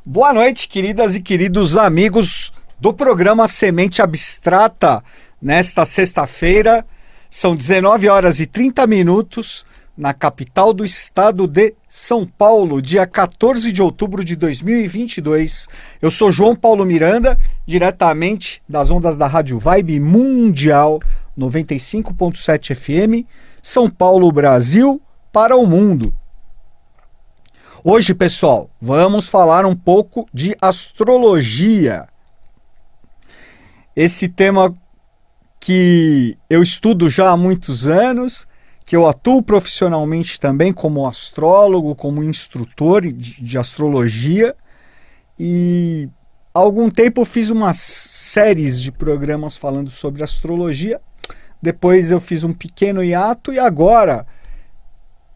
Boa noite, queridas e queridos amigos do programa Semente Abstrata. Nesta sexta-feira, são 19 horas e 30 minutos, na capital do estado de São Paulo, dia 14 de outubro de 2022. Eu sou João Paulo Miranda, diretamente das ondas da Rádio Vibe Mundial 95.7 FM, São Paulo, Brasil, para o mundo. Hoje, pessoal, vamos falar um pouco de astrologia. Esse tema que eu estudo já há muitos anos, que eu atuo profissionalmente também como astrólogo, como instrutor de astrologia, e há algum tempo eu fiz umas séries de programas falando sobre astrologia, depois eu fiz um pequeno hiato, e agora,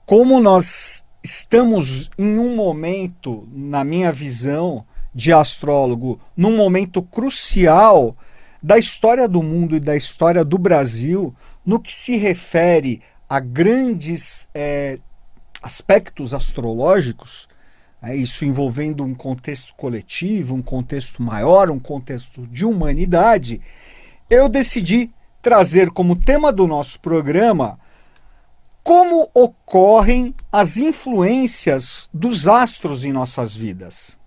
como nós estamos em um momento, na minha visão de astrólogo, num momento crucial da história do mundo e da história do Brasil, no que se refere a grandes aspectos astrológicos, isso envolvendo um contexto coletivo, um contexto maior, um contexto de humanidade, eu decidi trazer como tema do nosso programa como ocorrem as influências dos astros em nossas vidas,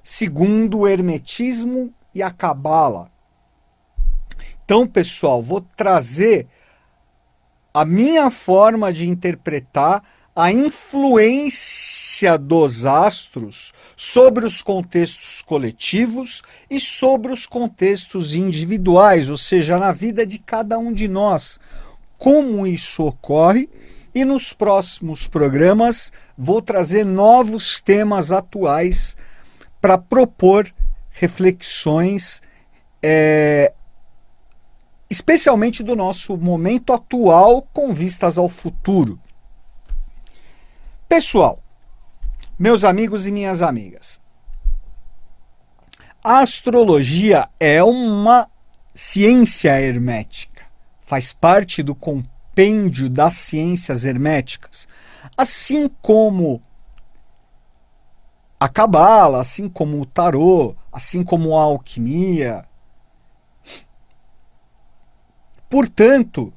segundo o hermetismo e a cabala. Então, pessoal, vou trazer a minha forma de interpretar a influência dos astros sobre os contextos coletivos e sobre os contextos individuais, ou seja, na vida de cada um de nós. Como isso ocorre? E nos próximos programas vou trazer novos temas atuais para propor reflexões, especialmente do nosso momento atual com vistas ao futuro. Pessoal, meus amigos e minhas amigas, a astrologia é uma ciência hermética, faz parte do compêndio das ciências herméticas, assim como a cabala, assim como o tarô, assim como a alquimia. Portanto,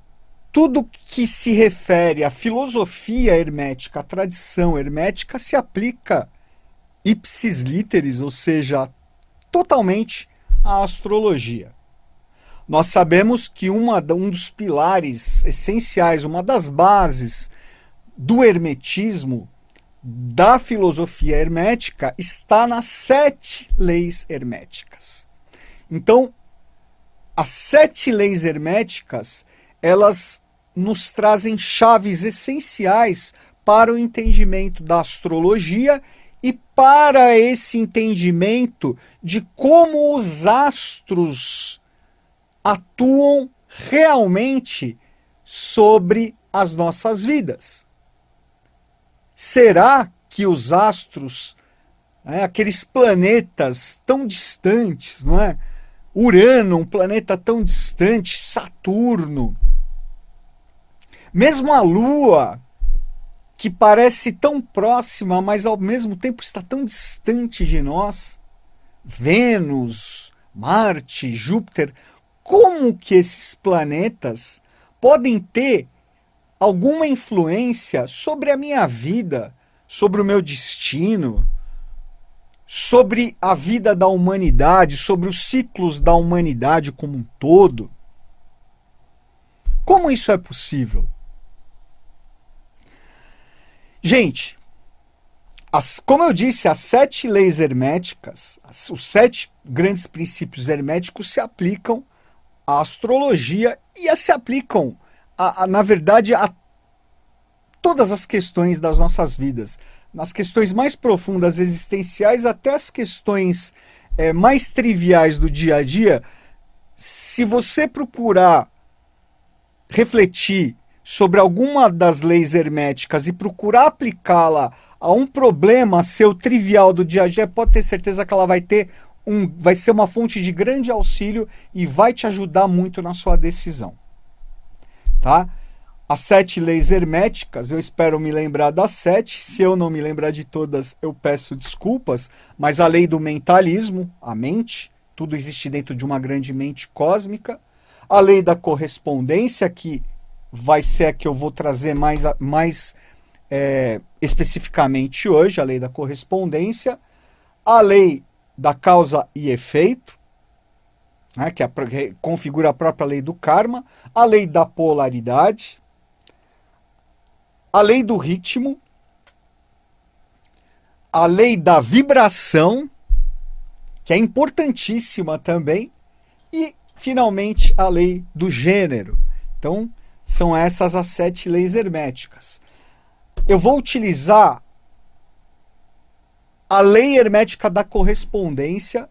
tudo que se refere à filosofia hermética, à tradição hermética, se aplica ipsis literis, ou seja, totalmente à astrologia. Nós sabemos que um dos pilares essenciais, uma das bases do hermetismo, da filosofia hermética, está nas 7 leis herméticas. Então, as 7 leis herméticas, elas nos trazem chaves essenciais para o entendimento da astrologia e para esse entendimento de como os astros atuam realmente sobre as nossas vidas. Será que os astros, aqueles planetas tão distantes, não é? Urano, um planeta tão distante, Saturno, mesmo a Lua, que parece tão próxima, mas ao mesmo tempo está tão distante de nós, Vênus, Marte, Júpiter, como que esses planetas podem ter alguma influência sobre a minha vida, sobre o meu destino, sobre a vida da humanidade, sobre os ciclos da humanidade como um todo? Como isso é possível? Gente, como eu disse, as 7 leis herméticas, os 7 grandes princípios herméticos se aplicam à astrologia e se aplicam, na verdade, a todas as questões das nossas vidas, nas questões mais profundas existenciais até as questões mais triviais do dia a dia. Se você procurar refletir sobre alguma das leis herméticas e procurar aplicá-la a um problema seu trivial do dia a dia, pode ter certeza que ela vai ser uma fonte de grande auxílio e vai te ajudar muito na sua decisão. Tá? as 7 leis herméticas, eu espero me lembrar das 7. Se eu não me lembrar de todas, eu peço desculpas. Mas a lei do mentalismo, a mente, tudo existe dentro de uma grande mente cósmica. A lei da correspondência, que vai ser a que eu vou trazer mais especificamente hoje, a lei da correspondência. A lei da causa e efeito, né, que configura a própria lei do karma. A lei da polaridade. A lei do ritmo, a lei da vibração, que é importantíssima também, e, finalmente, a lei do gênero. Então, são essas as 7 leis herméticas. Eu vou utilizar a lei hermética da correspondência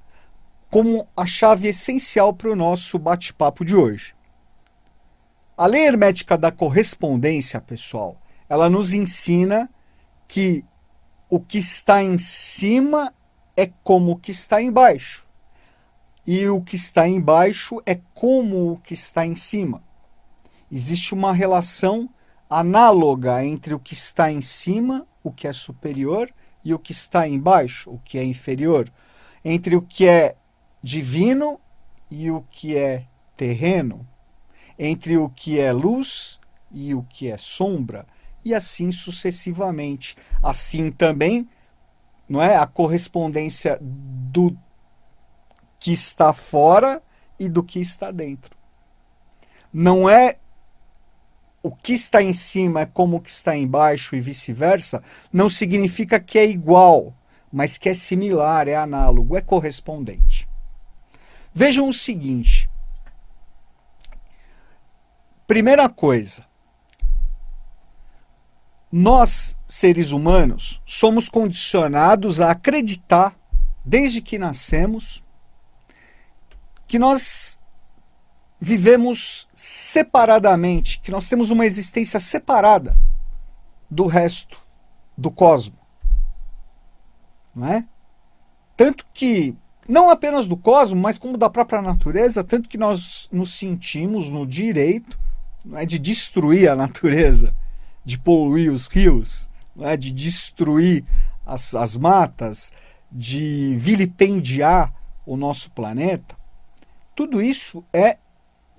como a chave essencial para o nosso bate-papo de hoje. A lei hermética da correspondência, pessoal, ela nos ensina que o que está em cima é como o que está embaixo. E o que está embaixo é como o que está em cima. Existe uma relação análoga entre o que está em cima, o que é superior, e o que está embaixo, o que é inferior. Entre o que é divino e o que é terreno. Entre o que é luz e o que é sombra. E assim sucessivamente. Assim também, não é, a correspondência do que está fora e do que está dentro. Não é o que está em cima é como o que está embaixo e vice-versa, não significa que é igual, mas que é similar, é análogo, é correspondente. Vejam o seguinte. Primeira coisa, nós, seres humanos, somos condicionados a acreditar, desde que nascemos, que nós vivemos separadamente, que nós temos uma existência separada do resto do cosmos. Não é? Tanto que, não apenas do cosmos, mas como da própria natureza, tanto que nós nos sentimos no direito, não é, de destruir a natureza, de poluir os rios, não é, de destruir as matas, de vilipendiar o nosso planeta. Tudo isso é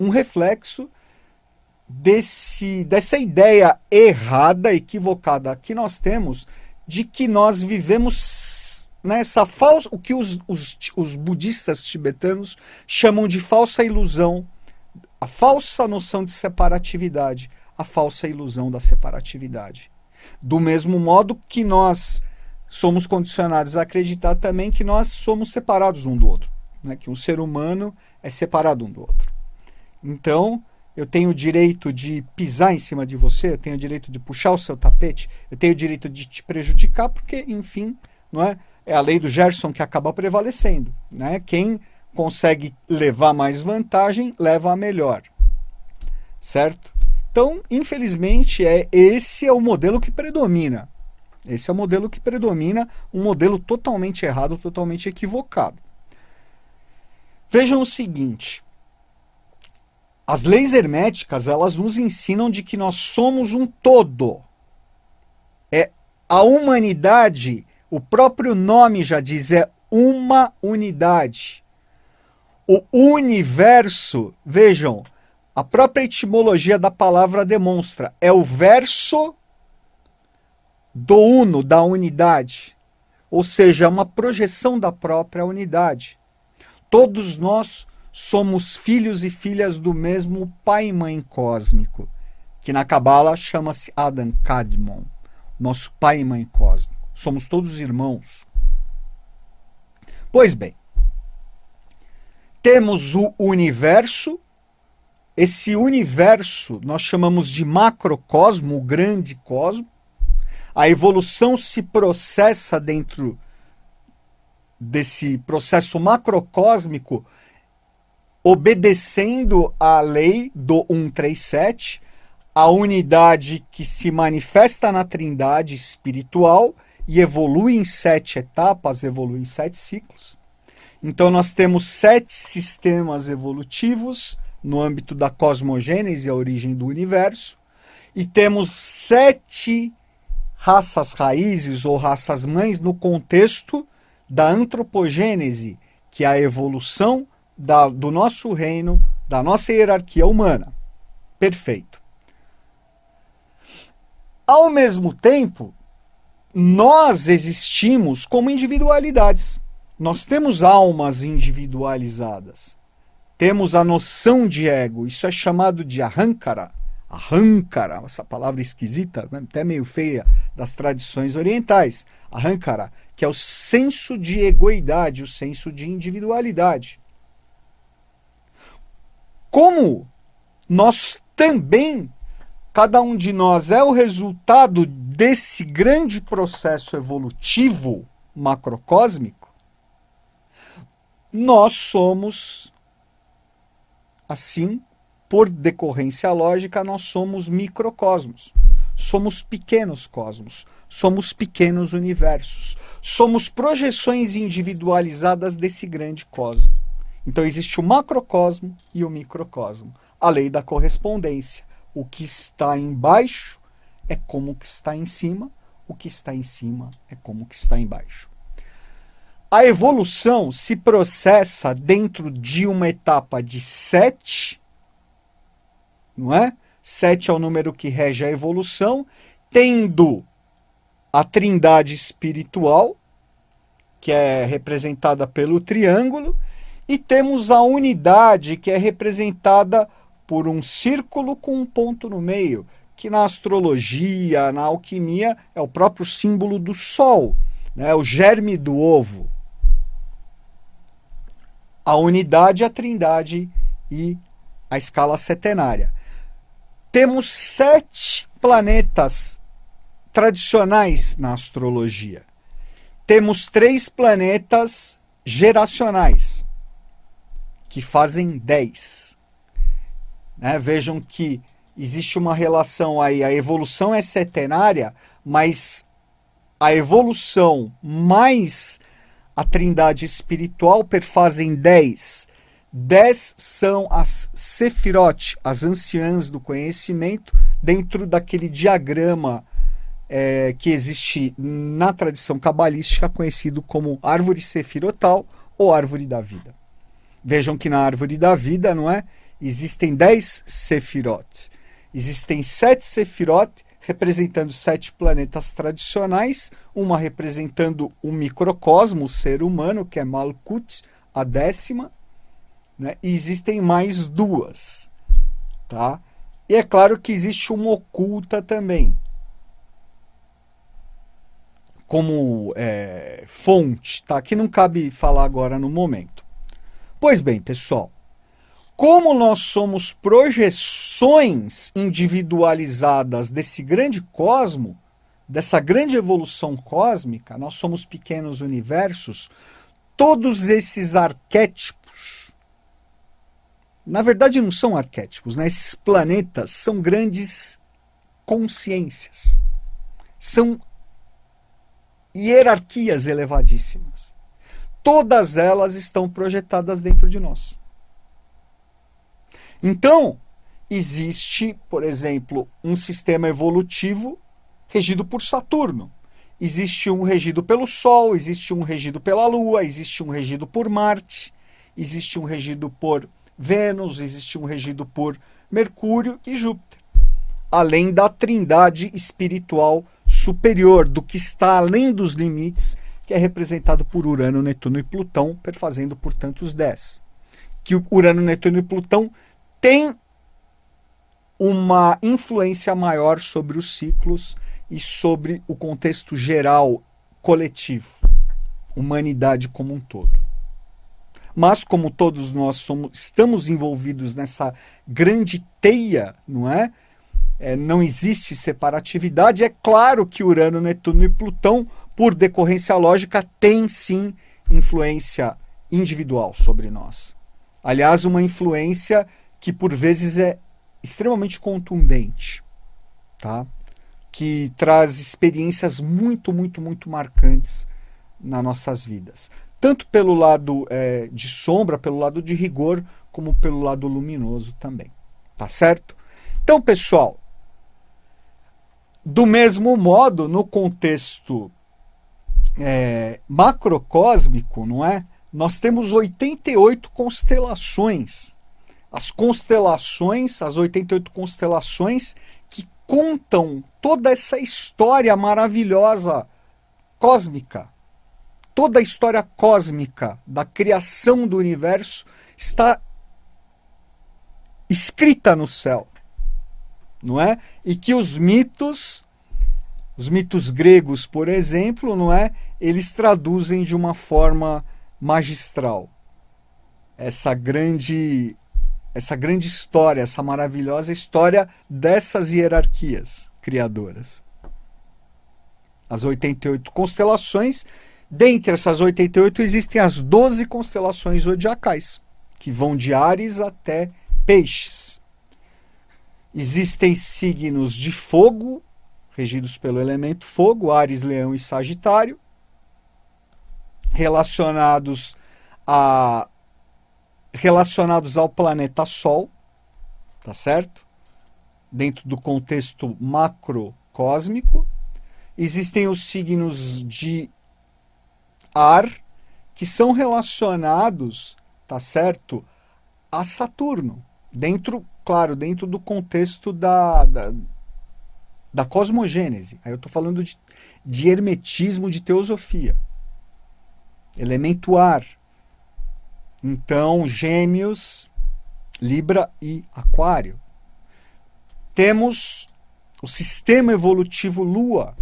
um reflexo dessa ideia errada, equivocada que nós temos de que nós vivemos nessa falsa, o que os budistas tibetanos chamam de falsa ilusão, a falsa noção de separatividade, a falsa ilusão da separatividade. Do mesmo modo que nós somos condicionados a acreditar também que nós somos separados um do outro, né? Que um ser humano é separado um do outro. Então, eu tenho o direito de pisar em cima de você, eu tenho o direito de puxar o seu tapete, eu tenho o direito de te prejudicar, porque, enfim, não é? É a lei do Gerson que acaba prevalecendo, né? Quem consegue levar mais vantagem, leva a melhor. Certo? Então, infelizmente, esse é o modelo que predomina. Esse é o modelo que predomina, um modelo totalmente errado, totalmente equivocado. Vejam o seguinte. As leis herméticas, elas nos ensinam de que nós somos um todo. A humanidade, o próprio nome já diz, é uma unidade. O universo, vejam, a própria etimologia da palavra demonstra, é o verso do uno, da unidade. Ou seja, é uma projeção da própria unidade. Todos nós somos filhos e filhas do mesmo pai e mãe cósmico, que na Cabala chama-se Adam Kadmon, nosso pai e mãe cósmico. Somos todos irmãos. Pois bem, temos o universo. Esse universo nós chamamos de macrocosmo, o grande cosmo. A evolução se processa dentro desse processo macrocósmico, obedecendo à lei do 137, a unidade que se manifesta na trindade espiritual e evolui em 7 etapas, evolui em 7 ciclos. Então nós temos 7 sistemas evolutivos no âmbito da cosmogênese, a origem do universo, e temos 7 raças raízes ou raças mães no contexto da antropogênese, que é a evolução do nosso reino, da nossa hierarquia humana. Perfeito. Ao mesmo tempo, nós existimos como individualidades. Nós temos almas individualizadas. Temos a noção de ego. Isso é chamado de ahankara. Ahankara, essa palavra esquisita, até meio feia, das tradições orientais. Ahankara, que é o senso de egoidade, o senso de individualidade. Como nós também, cada um de nós é o resultado desse grande processo evolutivo macrocósmico, nós somos, assim, por decorrência lógica, nós somos microcosmos. Somos pequenos cosmos, somos pequenos universos, somos projeções individualizadas desse grande cosmo. Então existe o macrocosmo e o microcosmo. A lei da correspondência. O que está embaixo é como o que está em cima, o que está em cima é como o que está embaixo. A evolução se processa dentro de uma etapa de 7, não é? 7 é o número que rege a evolução, tendo a trindade espiritual, que é representada pelo triângulo, e temos a unidade, que é representada por um círculo com um ponto no meio, que na astrologia, na alquimia, é o próprio símbolo do Sol, né? O germe do ovo. A unidade, a trindade e a escala setenária. Temos 7 planetas tradicionais na astrologia. Temos 3 planetas geracionais, que fazem 10. Né? Vejam que existe uma relação aí, a evolução é setenária, mas a evolução mais a trindade espiritual perfazem 10. 10 são as Sefirot, as anciãs do conhecimento, dentro daquele diagrama que existe na tradição cabalística, conhecido como árvore sefirotal ou árvore da vida. Vejam que na árvore da vida, não é? Existem 10 Sefirot. Existem 7 Sefirot representando 7 planetas tradicionais, uma representando o microcosmo, o ser humano, que é Malkut, a 10ª, né? E existem mais 2. Tá? E é claro que existe uma oculta também, como fonte, tá? Que não cabe falar agora no momento. Pois bem, pessoal, como nós somos projeções individualizadas desse grande cosmo, dessa grande evolução cósmica, nós somos pequenos universos, todos esses arquétipos, na verdade não são arquétipos, né? Esses planetas são grandes consciências, são hierarquias elevadíssimas. Todas elas estão projetadas dentro de nós. Então, existe, por exemplo, um sistema evolutivo regido por Saturno. Existe um regido pelo Sol, existe um regido pela Lua, existe um regido por Marte, existe um regido por Vênus, existe um regido por Mercúrio e Júpiter. Além da trindade espiritual superior, do que está além dos limites, que é representado por Urano, Netuno e Plutão, perfazendo, portanto, os 10. Que o Urano, Netuno e Plutão tem uma influência maior sobre os ciclos e sobre o contexto geral, coletivo, humanidade como um todo. Mas como todos nós estamos envolvidos nessa grande teia, não é? Não existe separatividade, é claro que Urano, Netuno e Plutão, por decorrência lógica, têm sim influência individual sobre nós. Aliás, uma influência que por vezes é extremamente contundente, tá? Que traz experiências muito, muito, muito marcantes nas nossas vidas. Tanto pelo lado de sombra, pelo lado de rigor, como pelo lado luminoso também. Tá certo? Então, pessoal, Do mesmo modo, no contexto macrocósmico, não é? Nós temos 88 constelações. As constelações, as 88 constelações que contam toda essa história maravilhosa cósmica. Toda a história cósmica da criação do universo está escrita no céu, não é? E que os mitos gregos, por exemplo, não é? Eles traduzem de uma forma magistral essa grande história, essa maravilhosa história dessas hierarquias criadoras. As 88 constelações, dentre essas 88 existem as 12 constelações zodiacais, que vão de Áries até Peixes. Existem signos de fogo, regidos pelo elemento fogo, Áries, Leão e Sagitário, relacionados ao planeta Sol, tá certo? Dentro do contexto macrocósmico. Existem os signos de ar, que são relacionados, tá certo, a Saturno, dentro do contexto da cosmogênese. Aí eu estou falando de hermetismo, de teosofia. Elemento ar. Então, Gêmeos, Libra e Aquário. Temos o sistema evolutivo Lua,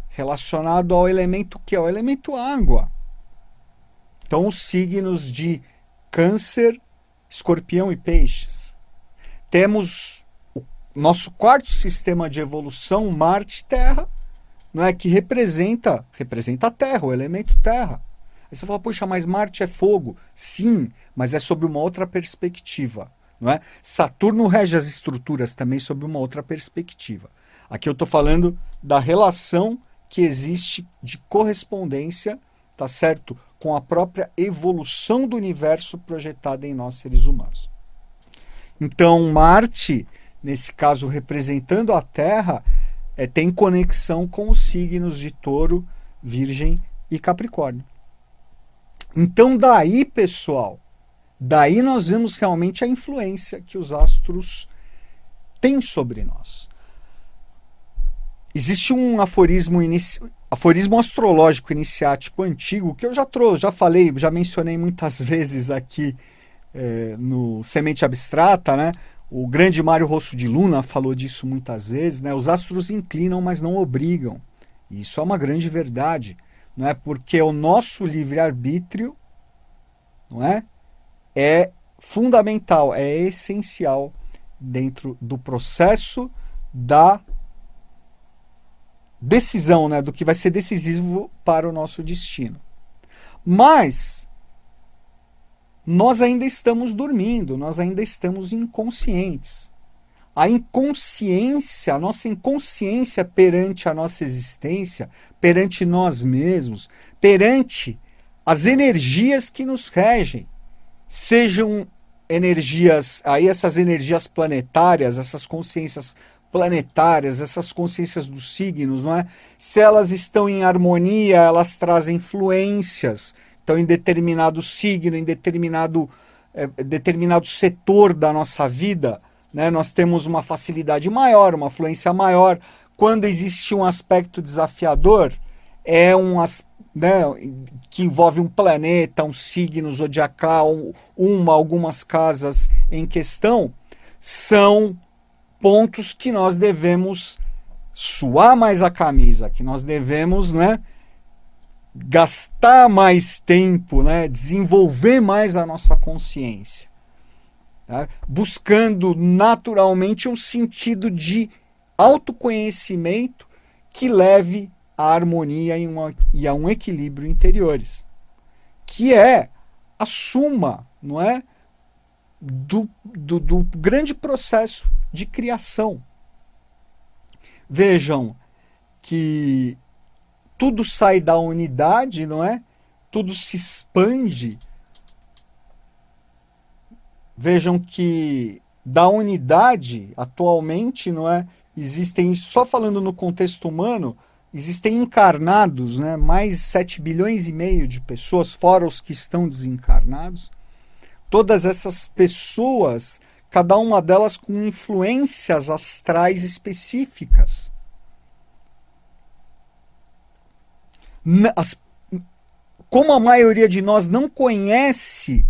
relacionado ao elemento que é o elemento água. Então, os signos de Câncer, Escorpião e Peixes. Temos o nosso quarto sistema de evolução, Marte-Terra, não é, que representa a Terra, o elemento Terra. Aí você fala, poxa, mas Marte é fogo. Sim, mas é sob uma outra perspectiva. Não é? Saturno rege as estruturas também sob uma outra perspectiva. Aqui eu estou falando da relação que existe de correspondência, tá certo, com a própria evolução do universo projetada em nós seres humanos. Então, Marte, nesse caso representando a Terra, tem conexão com os signos de Touro, Virgem e Capricórnio. Então, daí, pessoal, nós vemos realmente a influência que os astros têm sobre nós. Existe um aforismo astrológico iniciático antigo que eu já falei, já mencionei muitas vezes aqui no Semente Abstrata, né? O grande Mário Rosso de Luna falou disso muitas vezes, né? Os astros inclinam, mas não obrigam. E isso é uma grande verdade, não é? Porque o nosso livre-arbítrio, não é? É fundamental, é essencial dentro do processo da decisão, né, do que vai ser decisivo para o nosso destino. Mas nós ainda estamos dormindo, nós ainda estamos inconscientes. A nossa inconsciência perante a nossa existência, perante nós mesmos, perante as energias que nos regem, sejam energias, aí essas energias planetárias, essas consciências planetárias, essas consciências dos signos, não é? Se elas estão em harmonia, elas trazem influências. Então, em determinado signo, em determinado setor da nossa vida, né, nós temos uma facilidade maior, uma fluência maior. Quando existe um aspecto desafiador, que envolve um planeta, um signo zodiacal, algumas casas em questão, são pontos que nós devemos suar mais a camisa, que nós devemos, né, gastar mais tempo, né, desenvolver mais a nossa consciência, tá? Buscando naturalmente um sentido de autoconhecimento que leve à harmonia e a um equilíbrio interiores, que é a suma, não é, do grande processo de criação. Vejam que tudo sai da unidade, não é? Tudo se expande. Vejam que da unidade, atualmente, não é? existem, só falando no contexto humano, existem encarnados, né, mais 7 bilhões e meio de pessoas, fora os que estão desencarnados. Todas essas pessoas, cada uma delas com influências astrais específicas. Como a maioria de nós não conhece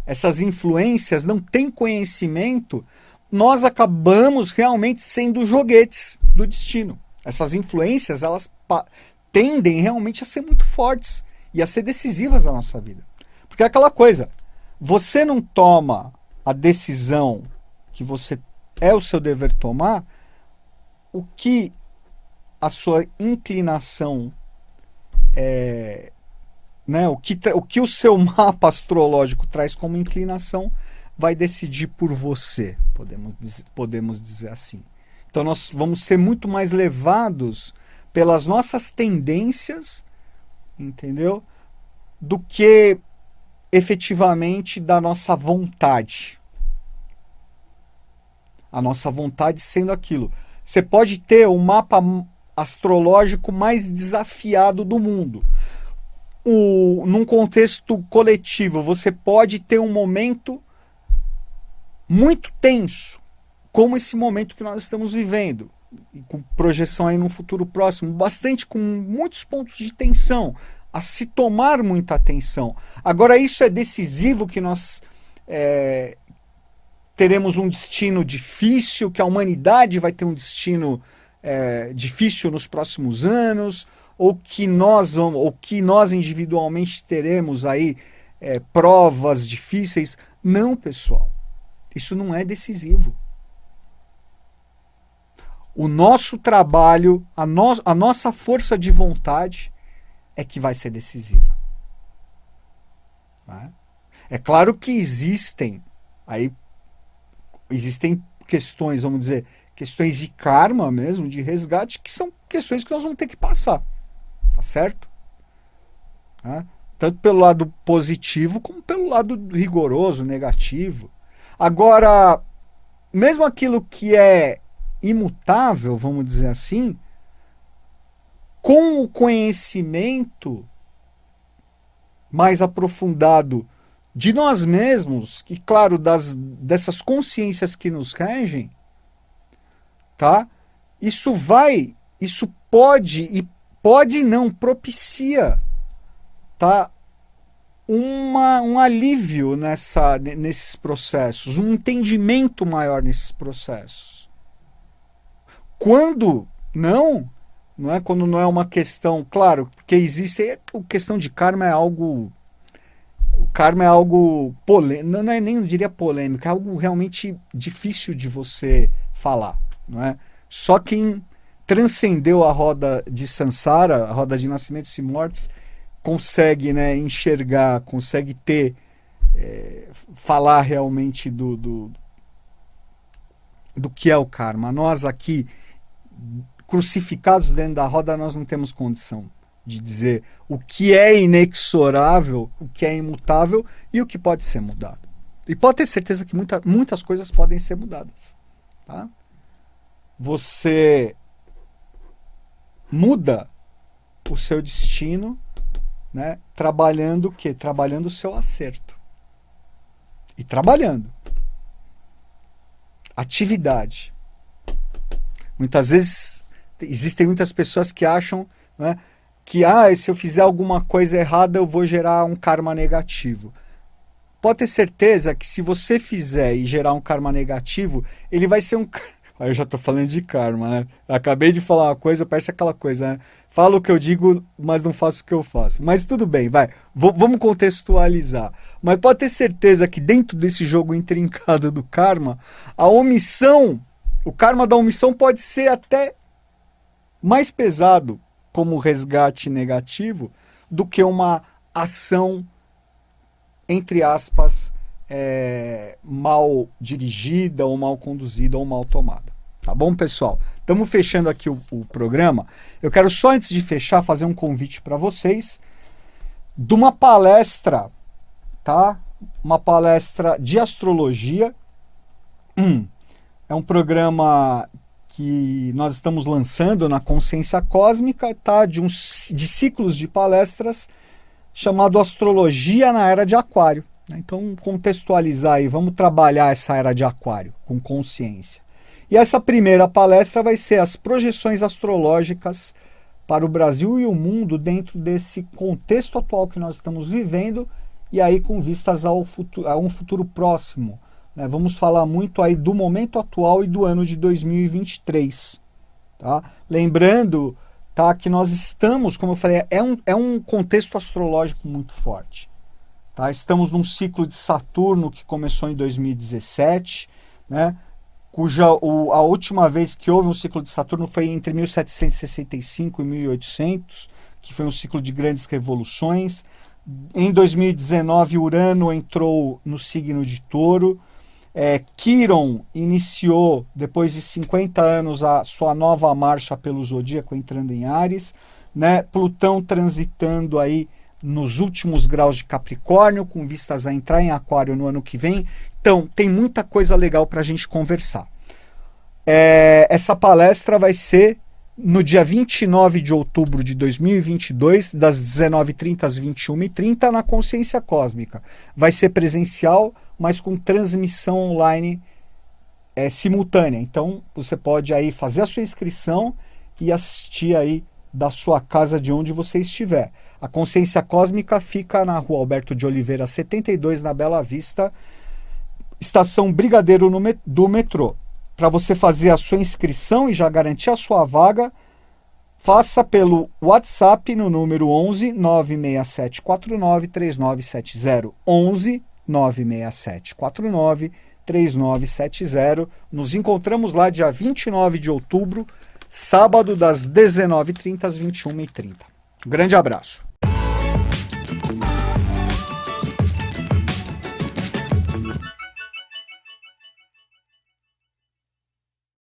essas influências, não tem conhecimento, nós acabamos realmente sendo joguetes do destino. Essas influências, elas tendem realmente a ser muito fortes e a ser decisivas na nossa vida. Porque é aquela coisa, você não toma a decisão que você é o seu dever tomar, o que a sua inclinação né, o que o seu mapa astrológico traz como inclinação vai decidir por você, podemos dizer assim. Então nós vamos ser muito mais levados pelas nossas tendências, entendeu? Do que efetivamente da nossa vontade. A nossa vontade sendo aquilo. Você pode ter o mapa astrológico mais desafiado do mundo. Num contexto coletivo, você pode ter um momento muito tenso, como esse momento que nós estamos vivendo, com projeção aí no futuro próximo, com muitos pontos de tensão, a se tomar muita atenção. Agora, isso é decisivo que nós teremos um destino difícil, que a humanidade vai ter um destino difícil nos próximos anos, ou que nós individualmente teremos aí provas difíceis. Não, pessoal. Isso não é decisivo. O nosso trabalho, a nossa força de vontade é que vai ser decisiva. Né? É claro que existem questões, vamos dizer, questões de karma mesmo, de resgate, que são questões que nós vamos ter que passar. Tá certo? Tanto pelo lado positivo como pelo lado rigoroso, negativo. Agora, mesmo aquilo que é imutável, vamos dizer assim, com o conhecimento mais aprofundado de nós mesmos, e claro, dessas consciências que nos regem, tá? Isso pode não, propicia, tá? Um alívio nesses processos, um entendimento maior nesses processos. Quando não é quando não é uma questão, claro, porque existe, a questão de karma é algo, o karma é algo polêmico, não é nem, eu diria polêmico, é algo realmente difícil de você falar, não é? Só quem transcendeu a roda de Sansara, a roda de nascimentos e mortes, consegue, né, enxergar, consegue falar realmente do que é o karma. Nós aqui, crucificados dentro da roda, nós não temos condição de dizer o que é inexorável, o que é imutável e o que pode ser mudado. E pode ter certeza que muitas coisas podem ser mudadas. Tá? Você muda o seu destino, né, trabalhando o quê? Trabalhando o seu acerto. E trabalhando. Atividade. Muitas vezes, existem muitas pessoas que acham, né, que se eu fizer alguma coisa errada eu vou gerar um karma negativo. Pode ter certeza que se você fizer e gerar um karma negativo, ele vai ser um... Aí eu já tô falando de karma, né? Acabei de falar uma coisa, parece aquela coisa, né? Falo o que eu digo, mas não faço o que eu faço. Mas tudo bem, vai. Vamos contextualizar. Mas pode ter certeza que dentro desse jogo intrincado do karma, a omissão, o karma da omissão pode ser até mais pesado como resgate negativo do que uma ação, entre aspas, mal dirigida ou mal conduzida ou mal tomada. Tá bom, pessoal? Estamos fechando aqui o programa. Eu quero só, antes de fechar, fazer um convite para vocês de uma palestra, tá? Uma palestra de astrologia. É um programa que nós estamos lançando na Consciência Cósmica, tá? De ciclos de palestras chamado Astrologia na Era de Aquário. Então, contextualizar aí, vamos trabalhar essa era de Aquário com consciência. E essa primeira palestra vai ser as projeções astrológicas para o Brasil e o mundo dentro desse contexto atual que nós estamos vivendo e aí com vistas a um futuro próximo. Né? Vamos falar muito aí do momento atual e do ano de 2023. Tá? Lembrando, tá, que nós estamos, como eu falei, é um contexto astrológico muito forte. Tá? Estamos num ciclo de Saturno que começou em 2017, né? A última vez que houve um ciclo de Saturno foi entre 1765 e 1800, que foi um ciclo de grandes revoluções. Em 2019, Urano entrou no signo de Touro. Quiron iniciou, depois de 50 anos, a sua nova marcha pelo zodíaco, entrando em Áries. Né? Plutão transitando aí nos últimos graus de Capricórnio, com vistas a entrar em Aquário no ano que vem. Então, tem muita coisa legal para a gente conversar. Essa palestra vai ser no dia 29 de outubro de 2022, das 19h30 às 21h30, na Consciência Cósmica. Vai ser presencial, mas com transmissão online simultânea. Então, você pode aí fazer a sua inscrição e assistir aí da sua casa, de onde você estiver. A Consciência Cósmica fica na Rua Alberto de Oliveira 72, na Bela Vista, estação Brigadeiro do metrô. Para você fazer a sua inscrição e já garantir a sua vaga, faça pelo WhatsApp no número 11 96749 3970. 11 96749 3970. Nos encontramos lá dia 29 de outubro, sábado, das 19h30 às 21h30. Grande abraço.